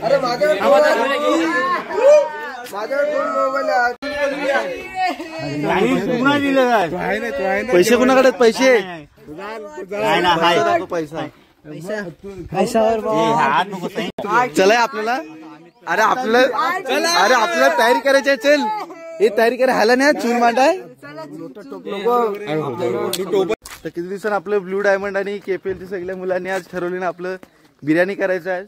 अरे माझ्याकडे पैसे कुणाकडे पैसे चला आपल्याला आपल्याला तयारी करायची आहे. चल हे तयारी करा हाला नाही चूल मांडाय. तर किती दिवसांनी आपलं ब्लू डायमंड आणि केपीएलच्या सगळ्या मुलांनी आज ठरवले ना आपलं बिर्याणी करायचं आहे.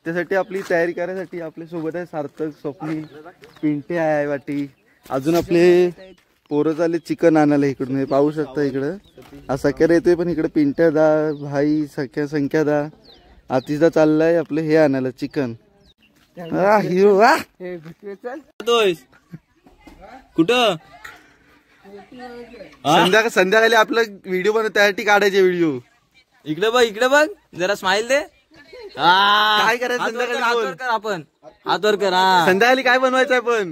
त्यासाठी आपली तयारी करायसाठी आपल्या सोबत आहे सार्थक, स्वप्नील, पिंटे आहे वाटी. अजून आपले पोरं चालले चिकन आणायला इकडून. पाहू शकता इकडं सख्याला येतोय पण इकडे पिंट्या दा भाई संख्या दा आतिशदा चाललाय आपलं हे आणायला चिकन. हिरो कुठं संध्याकाळी आपलं व्हिडिओ बनव त्यासाठी काढायचे व्हिडिओ. इकडे बघ जरा स्माइल दे. काय करायचं संध्याकाळी आपण हात वर कर. संध्याकाळी काय बनवायचं आहे पण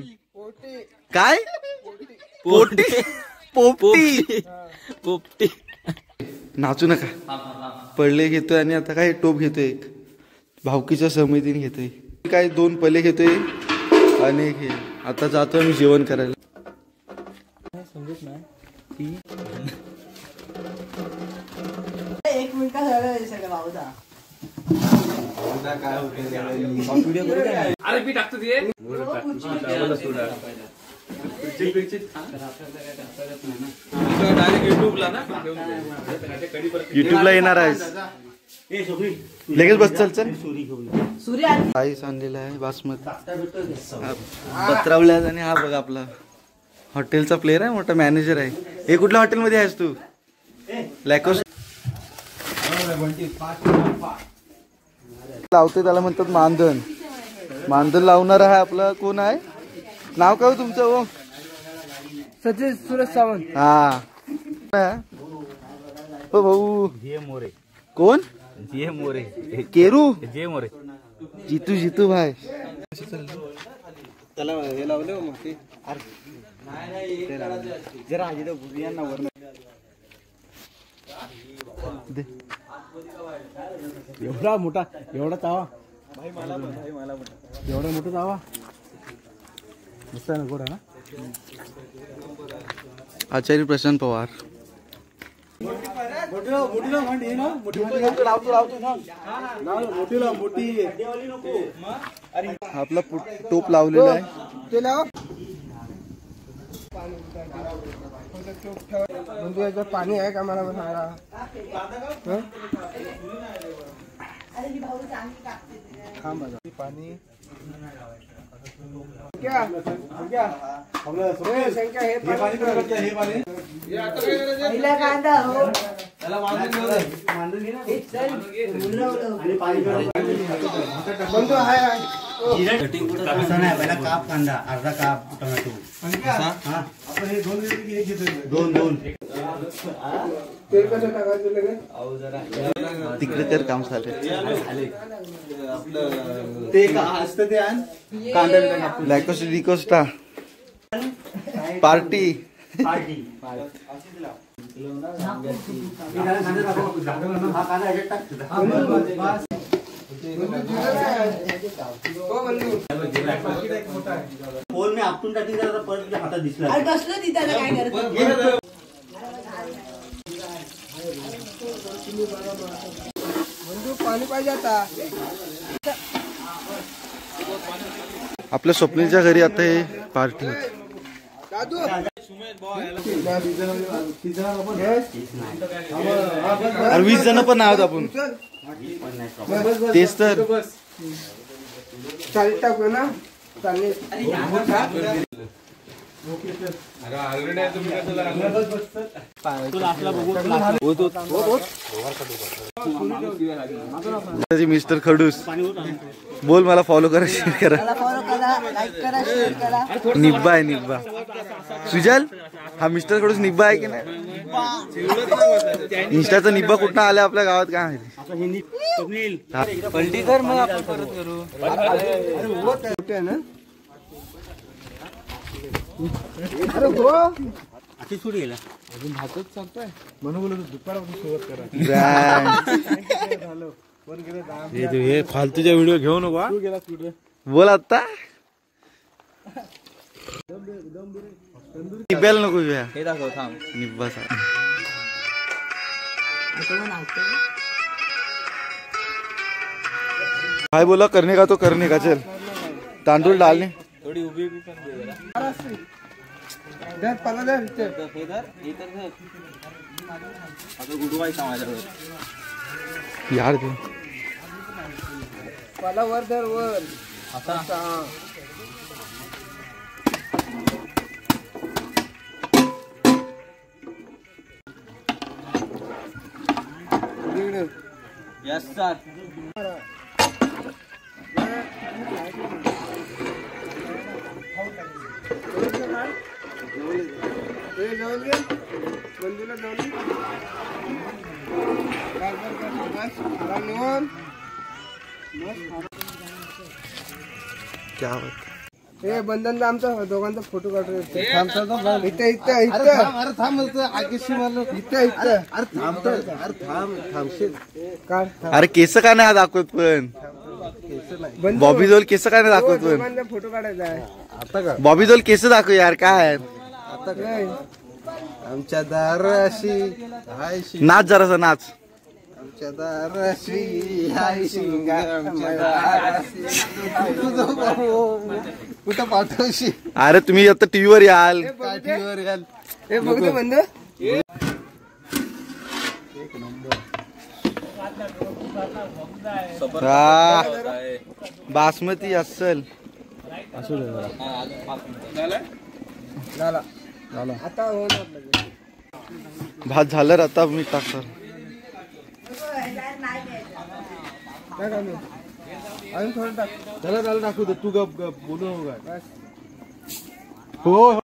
काय पोपटी. नाचू नका. पडले घेतोय आणि आता काय टोप घेतोय. एक भावकीच्या समितीने घेतोय. काय 2 पले घेतोय आणि हे आता जातोय मी जेवण करायला. समजत नाही. एक मिनिट सगळं भाऊदा अरे मी टाकतो ते युट्यूबला येणार आहे लगेच. बस चल आईस आणलेला आहे बासमती पत्रावल्यात. आणि हा बघा आपला हॉटेलचा प्लेअर आहे, मोठा मॅनेजर आहे. हे कुठल्या हॉटेलमध्ये आहेस तू? लॅकोस लावते त्याला म्हणतात मानधन. मानधन लावणार आहे आपला कोण आहे? नाव काय तुमचं? हो सचिन सुरेश सावंत. हा हो भाऊ. मोरे. कोण? जे मोरे. केरू जे मोरे. जितू भाई. त्याला हे लावले मग ते जरा एवढा मोठा एवढा तावा एवढा मोठा तावा नको ना. आचार्य प्रशांत पवार. आपला टोप लावलेला आहे. पाणी आहे का मला सांगा. पाणी काप कांदा अर्धा काप टोमॅटो दोन तेल कसं टाकायचं लगेच तिकडे तर काम झालं. ते असतं ते कांदा लॅकोस रिकोस्टा पार्टी. फोन मी आपटून टाकी जरा परत हातात दिसला. बसलं ती त्याला काय करत. पाणी पाहिजे आता. आपल्या स्वप्नीच्या घरी आता हे पार्टी. 20 जण पण आहोत आपण. तेच तर चालेल टाकू ना. चालेल मिस्टर खडूस बोल मला फॉलो करा, शेअर करा, लाईक करा, शेअर करा. निब्बा आहे निब्बा. सुजल हा मिस्टर खडूस निब्बा आहे की नाही? इंस्टाचा निब्बा कुठं आला आपल्या गावात काय माहिती. पलटी कर मग आपण परत करू. अरे हो सुरू गेला अजून भातच चालतोय म्हणून बोलतो दुपारपासून सुरुवात करा. हे फालतूचा व्हिडिओ घेऊ नको. बोल आता निब्याला नको घेऊया. हे दाखव थांब. निब्बा भाई बोला करने का तो करने का. चल तांदूळ डालने. थोडी उभी उभी पण दे जरा. धर, पाला धर इथे. हे धर, हे तर धर. आता गुडवायचा माझ्यावर. यार दे. पाला वर धर, वर. आता हा. इकडे. Yes sir. हे जवळ घे. बंदूला जवळ घे. बस. आराम निवांत. क्या बात. हे बंधनचा आमचा दोघांचा फोटो काढून इथे इथे इथे काढ. अरे केस का नाही दाखवत पण. बंधू, बॉबी जोल केस का नाही दाखवत पण. दोघांचा फोटो काढायचा आहे. बॉबी जोल केस दाखव यार काय. काय? आमच्या दाराशी नाच जरासा नाच. आमच्या दाराशी हाय शिंगार आमच्या दाराशी. कुठं पाठवशी अरे तुम्ही आता टीव्ही वर याल. काठीवर घाल. हे बघतो बंधू. हा, बासमती असल. झाला आता होणार लगेच. भात झालं रे, आता मीठ टाकतो. काय काढू? अजून थोडं टाक. त्याला दाखवू दे. तू गप गप बोलू नको. बस. हो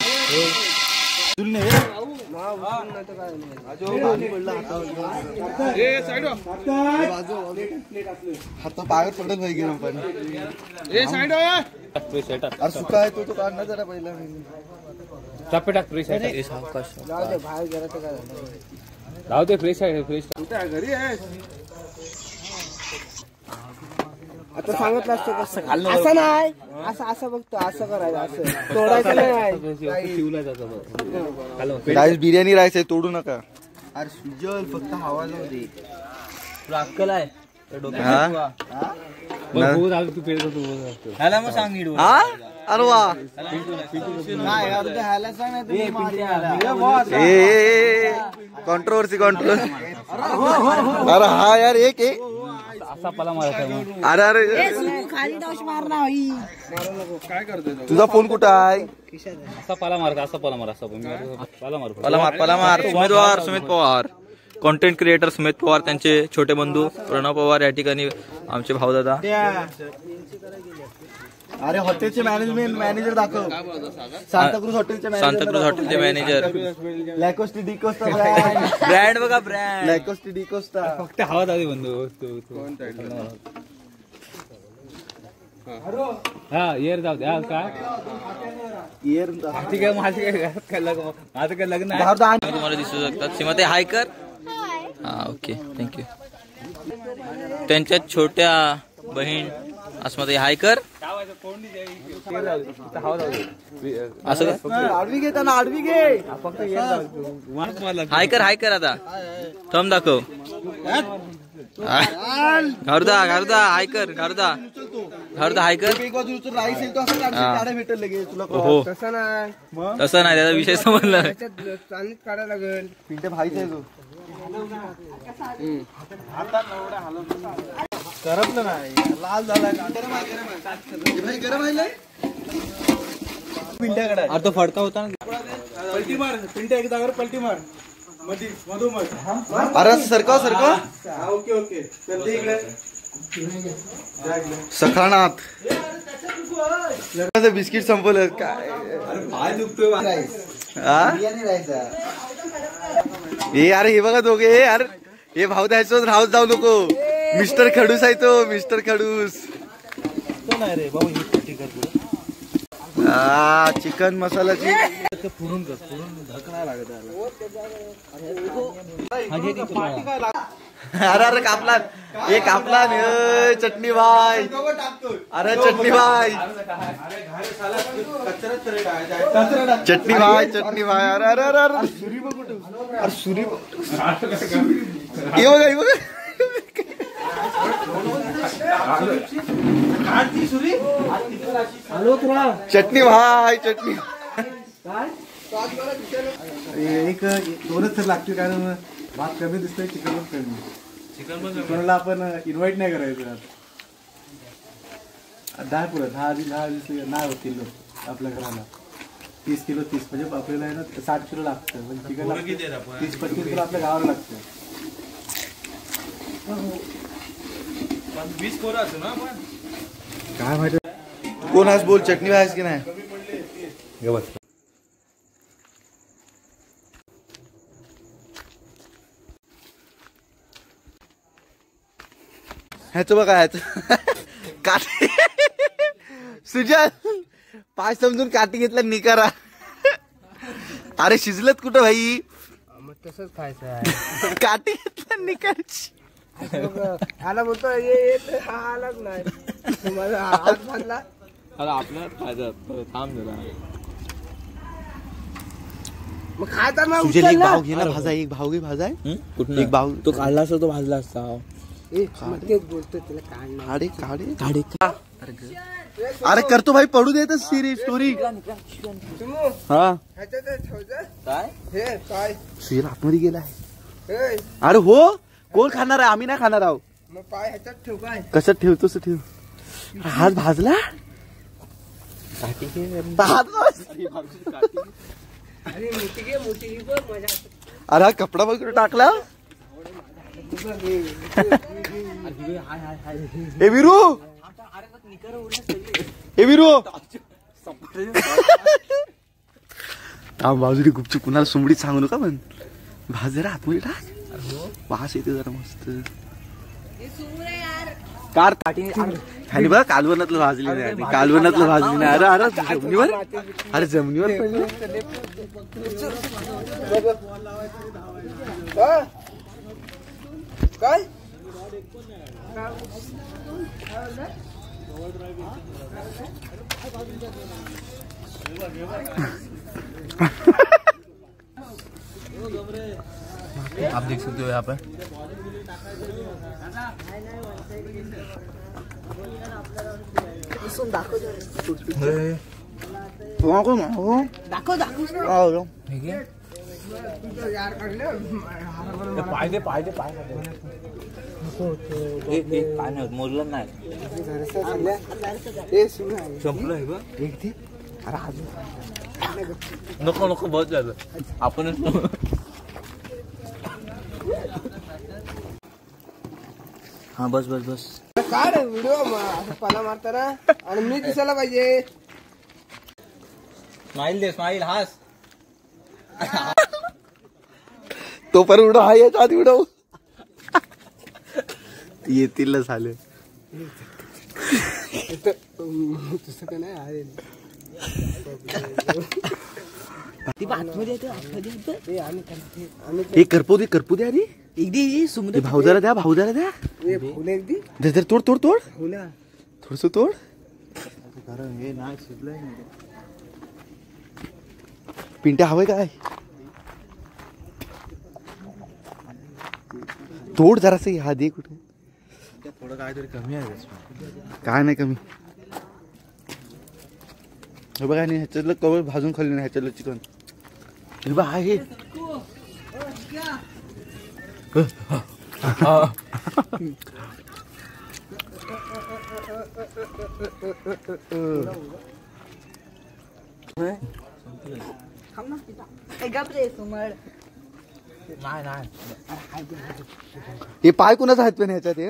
नाव उचलून नाही तर काय नाही. हात पायावर पडत नाही गेलो पण. अरे सुका आहे तो काढणार जरा पहिला. टप्पे टाक. फ्रेश आहे. जाऊ दे बाहेर गेला तर काय झालं. राहू दे. फ्रेश आहे. फ्रेश. घरी आहे. आता सांगितलं असतं कसं. असं नाही, असं असं बघतो. असं करायचं. असं तोडायचं नाही. शिवला जातो. राईस बिर्याणी राईस आहे, तोडू नका. अरे सुजल फक्त हवा जाऊ दे. तुला अक्कल आहे हा? तू पेड करतो. ह्याला मग सांग नीट. हा? अरे वा. Controversy controversy. अरे हा यार एक एक. असा पला मारायचा. अरे अरे तुझा फोन कुठं आहे? असा पाला मारता. असा पाला मार. असा पाला मार. पलामार सुमित पवार कॉन्टेंट क्रिएटर सुमित पवार, त्यांचे छोटे बंधू प्रणव पवार या ठिकाणी आमचे भाऊदादा. अरे हॉटेलचे मॅनेजर दाखव. सांताक्रूज हॉटेलचे मॅनेजर लॅकोस्टी डिकोस्टा ब्रँड बघा. ब्रँड लॅकोस्टी डिकोस्टा. फक्त हवा दादी बंधू. हा येर जाऊ द्या. काय ठीक आहे. माझं काय लग्न आहे. तुम्हाला दिसू शकतात. सीमाताई हाय कर. हा ओके थँक्यू. त्यांच्या छोट्या बहीण अस्माताई हाय कर. असं आडवी घे त्यांना. आडवी घे. हाय कर. हाय कर. आता थंब दाखव. घारुदा हाय कर. घारुदा हाय कर. एक बाजू राईस येईल तो असं काढायला भेटेल लगेच तुला. हो तसं नाही. तसं नाही. त्याचा विषय समजला. त्याच्यात चांदीत काढायला लागेल. पिंटे भाईच आहे तो. करपलं नाही. लाल झाला. गरम आहे. पिंट्याकडे अरे तो फडका होता ना. पलटी मार. पिंट्या एक जागेवर पलटी मार. मधोमध. अरे सरका. ओके इकडे. सखानात बिस्किट संपवलं काय. हे अरे हे बघा दोघे. अरे हे भाऊ द्यायचो. राहत जाऊ नको. मिस्टर खडूस आहे तो. मिस्टर खडूस. चिकन मसाल्याची अरे अरे कापला हे कापला चटणी भाई. अरे चटणी भाई चटणी भाई चटणी भाई. अरे अरे अरे अरे सुरी हे बघा हे बघा. चटणी भाई चटणी. एक दोनच तर लागतील कारण भात कमी दिसतोय चिकन पण कमी. कोणाला आपण इन्व्हाइट नाही करायचं. 10 पुढं 10 नाही होतील आपल्या घराला. 30 किलो 30 म्हणजे आपल्याला आहे ना 60 किलो लागतं. पण चिकन 30-25 किलो आपल्या गावाला लागतं. 20 पोरं असतो ना आपण. काय माहिती कोण आज बोल चटणी भाई की नाही. ह्याचं बघा ह्याचं काठी. सुजल पाय समजून काठी घेतला निकारा. अरे शिजलत कुठं भाई. मग तसंच खायचं आहे. काठी घेतला निकाराची. आला बोलतो ये हा आलाच नाही. माझा हात बांधला. आपल्याला खायचं थांब जरा. मग खायचा सुजल एक भाव घे ना भाजा. एक भाव घे भाजा. एक भाव तो काढला असता तो भाजला असता. तेच बोलतो तिला काढ. काढे काढे काढे. अरे करतो भाई पडू दे तर सिरीज स्टोरी. हा काय हे काय सुजल आतमध्ये गेलाय. हे अरे हो कोण खाणार आहे. आम्ही नाही खाणार आहोत. मग पाय ह्याच्यात ठेव काय. कसं ठेवतोस ठेव. हात भाजला. अरे मोठी घे बघ मजा. अरे हा कपडा वगैरे टाकला. ए विरू ए विरू बाजूला गुपचूप कुणाला सुमडीत सांगू नका. पण भाज जरा आतमध्ये टाक. वास येते जरा मस्त. कार खाली बघा कालवनातलं भाजली नाही. कालवनातलं भाजली नाही. अरे अरे जमिनीवर. अरे जमिनीवर पडलं. काय आप देख सकते हो यहाँ पर. पाय दे पाय नाही मोजलं नाही. संपलं आहे बघ. नको नको बहुत झालं. आपणच हा बस बस बस. काय रे व्हिडिओ पाला मारताना आणि मी दिसायला पाहिजे. स्माइल दे स्माइल हास. तो पर उडो हा याच्या आधी उडव. येतील झालं. तसं का नाही आहे. हे करपू दे अरे. एकदी भाऊजाला द्या द्या. फुलं एकदी जर तोड तोड तोड फुलं थोडस तोड. कारण हे नाही शिजलंय. पिंट्या हवंय काय. तोड जरास. हा दे कुठे. थोडं काहीतरी कमी आहे. काय नाही कमी. हे बघा नाही ह्याच्यातलं कवर भाजून खाल्ली नाही. ह्याच्यातलं चिकन हे बघा आहे. हे पाय कुणाचा आहेत पण ह्याच्यात हे.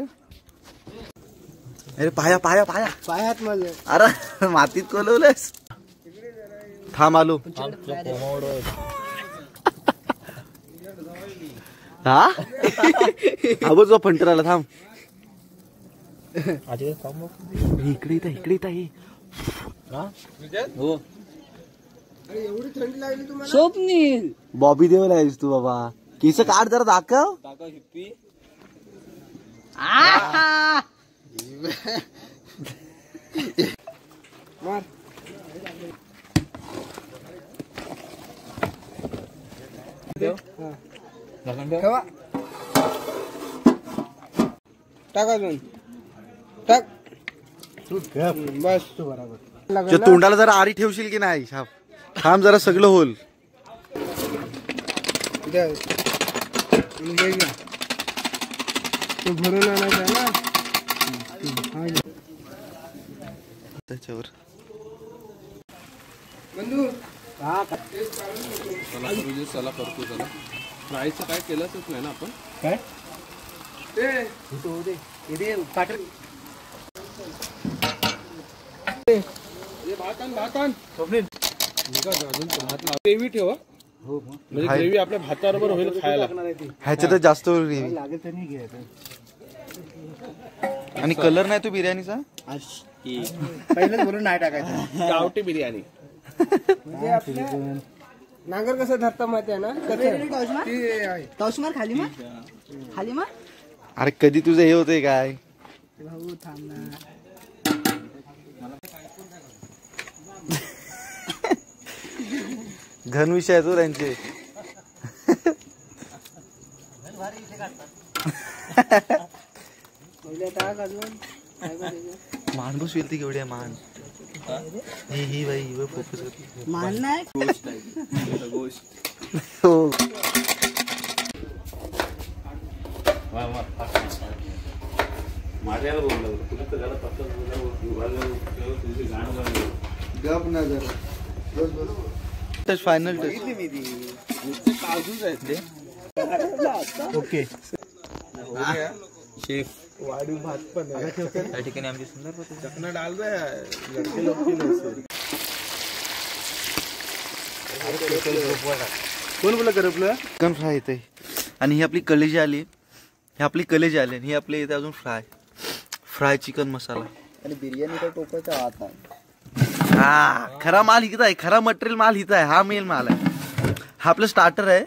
अरे पाया पाया पाया पायात माझं. अरे मातीत कोलवलंस. थांब आलो. हा आवाज फंटर आला. थांब इकडे येता हे. हो एवढी थंडी लागली तुम्हाला. स्वप्नील बॉबी देवल आहेस तू बाबा. केस काढ जरा दाखव. हिप्पी मार ठेवा टाक अजून टाक बस तू बरोबर तोंडाला जरा आरी ठेवशील की नाही छाप थांब जरा सगळं होल तू भरून आणायचा ना त्याच्यावर बंधू चला करतो चला फ्रायचं काय केलंच नाही ना आपण काय ग्रेव्ही ठेवा म्हणजे ग्रेव्ही आपल्या भाताबरोबर होईल खायला ह्याच्यात जास्त gravy. लागेल तर नाही घ्यायचं आणि कलर नाही तो बिर्याणीचा पहिलेच बोलून नाही टाकायचं गावठी बिर्याणी म्हणजे आपल्या नांगर कसं धरता माहिती आहे ना तसं खाली मग अरे कधी तुझं हे होतंय काय भाऊ थांब ना घन विषय आहे तो त्यांचे पहिले टाक अजून काय करायचं? मान बसवेल ती केवढी आहे मान ही बाई ही फोकस करते मान नाही हो गप ना जरा टच फायनल टच काजूच आहेत ते ओके शेफ वाढू भात पण आहे. त्या ठिकाणी आमची सुंदर पद्धत चकना डाल दे लड़के लोग की नहीं कोण बोला करपलं चिकन फ्राय येते आणि ही आपली कलेजी आली ही आपली कलेजी आली आणि ही आपली येते अजून फ्राय चिकन मसाला आणि बिर्याणी तर टोपायचा आता हा खरा माल हिचा आहे खरा मटेरियल माल हिचा आहे हा मेन माल आहे हा आपलं स्टार्टर आहे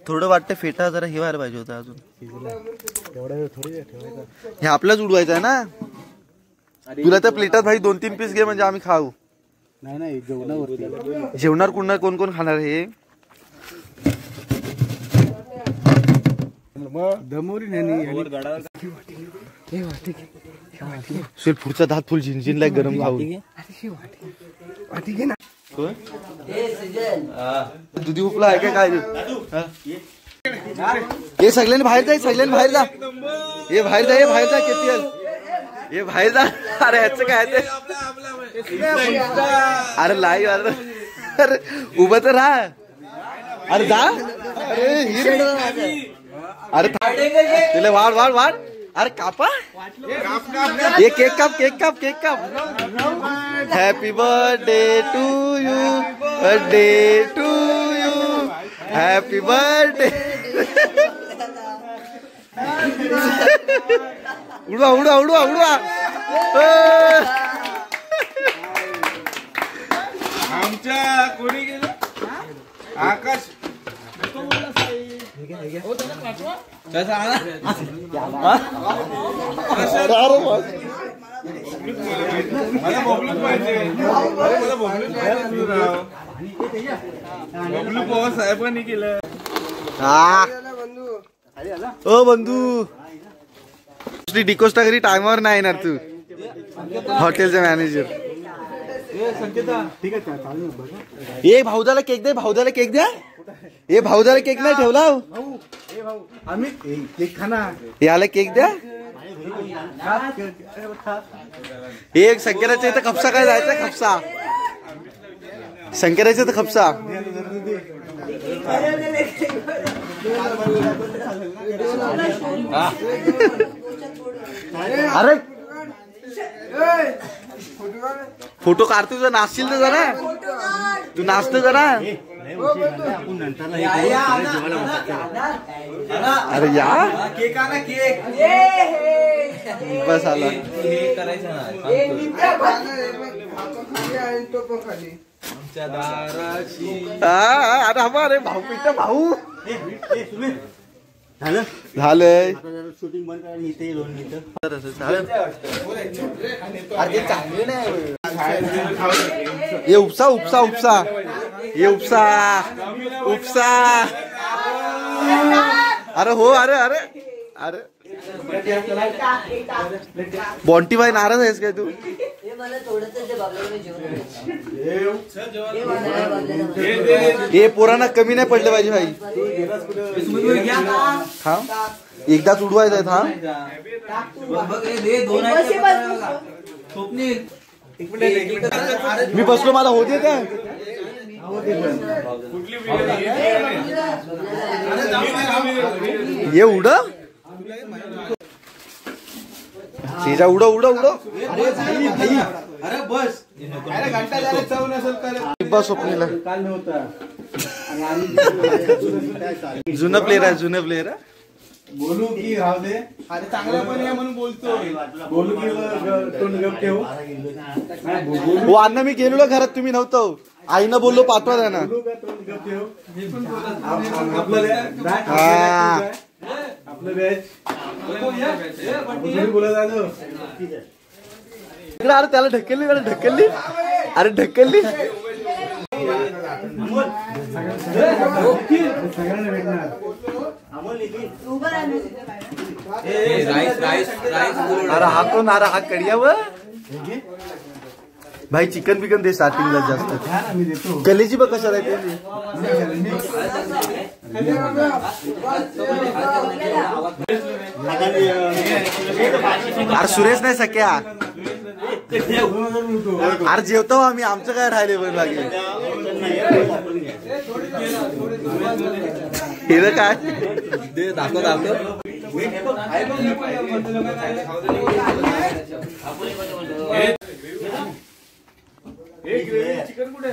थोडं वाटतं फेटा जरा हे व्हायला पाहिजे होता अजून एवढा वेळ थोडी ठेवायचा हे आपल्याच उडवायचं आहे ना तुला त्या प्लेटात भाई 2-3 पीस घे म्हणजे आम्ही खाऊ नाही जेवणावरती जेवणार कोण कोण खाणार हे दमोरी नाही सिर्फ पुढचा दात फुल झिंझिनला गरम खाऊ दुधी उपला आहे काय हे सगळ्यांनी बाहेर जा सगळ्यांनी बाहेर जा हे बाहेर जा केपीएल हे बाहेर जा अरे ह्याचं काय ते अरे लाईव्ह अरे उभं तर राहा अरे जा अरे तिला वाढ अरे कापा ये केक काप happy birthday to you happy birthday उडवा आमच्या कोणी गेलं आकाश मला बबलूच पाहिजे बबलू पवार साहेबांनी केलं ओ बंधू डिकोस्टा घरी टायमावर नाही येणार तू हॉटेलचा मॅनेजर ठीक आहे चालेल बघा ए भाऊदाला केक द्या ए भाऊदाला केक नाही ठेवला आम्ही केक खाना याला केक द्या एक संकेताच्या इथं खपसा काय जायचा खपसा संकेताच्या इथं खपसा अरे फोटो काढतो तुझा नाचशील तर जरा तू नाचतो जरा अरे या बस आला अरे हमारे भाऊ पिता भाऊ झालंय शूटिंग बंद करा इथे 2 मिनिटं. ये उपसा उपसा उपसा ये उपसा उपसा. अरे हो अरे अरे अरे बॉन्टी भाई नाराज आहेस काय तू? हे पोरांना कमी नाही पडलं पाहिजे भाई. हा एकदाच उडवायचं आहे. हा मी बसलो मला होते का ये उड तेजा उड उड उड. अरे बस घंटा झाला चव नसेल बस स्वप्नीला काल नव्हता. जुनं प्लेअर आहे जुनं प्लेअर आहे. बोलू की राहू दे. अरे चांगला पण आहे म्हणून बोलतो. बोलू की तोंड गप ठेवू. हो अण्णा मी गेलेलो घरात तुम्ही नव्हतं. आईनं बोललो पाठवा द्या ना. बोलू का तोंड गप ठेवू. आपलं आपलं बॅच बोलत आलो. इकडे अरे त्याला ढकलली त्याला ढकलली अरे ढकलली. सगळ्यांना भेटणार. अरे हा कोण अरे हा कडियावर भाई चिकन बिकन दे स्टार्टिंगला जास्त. मी देतो. कलेजी बघ कशाला आहे ते. अरे सुरेश नाही सख्या. अरे जेवतो आम्ही आमचं काय राहिले पण बाकी. हे काय दे दाखव दाखव. चिकन कुठे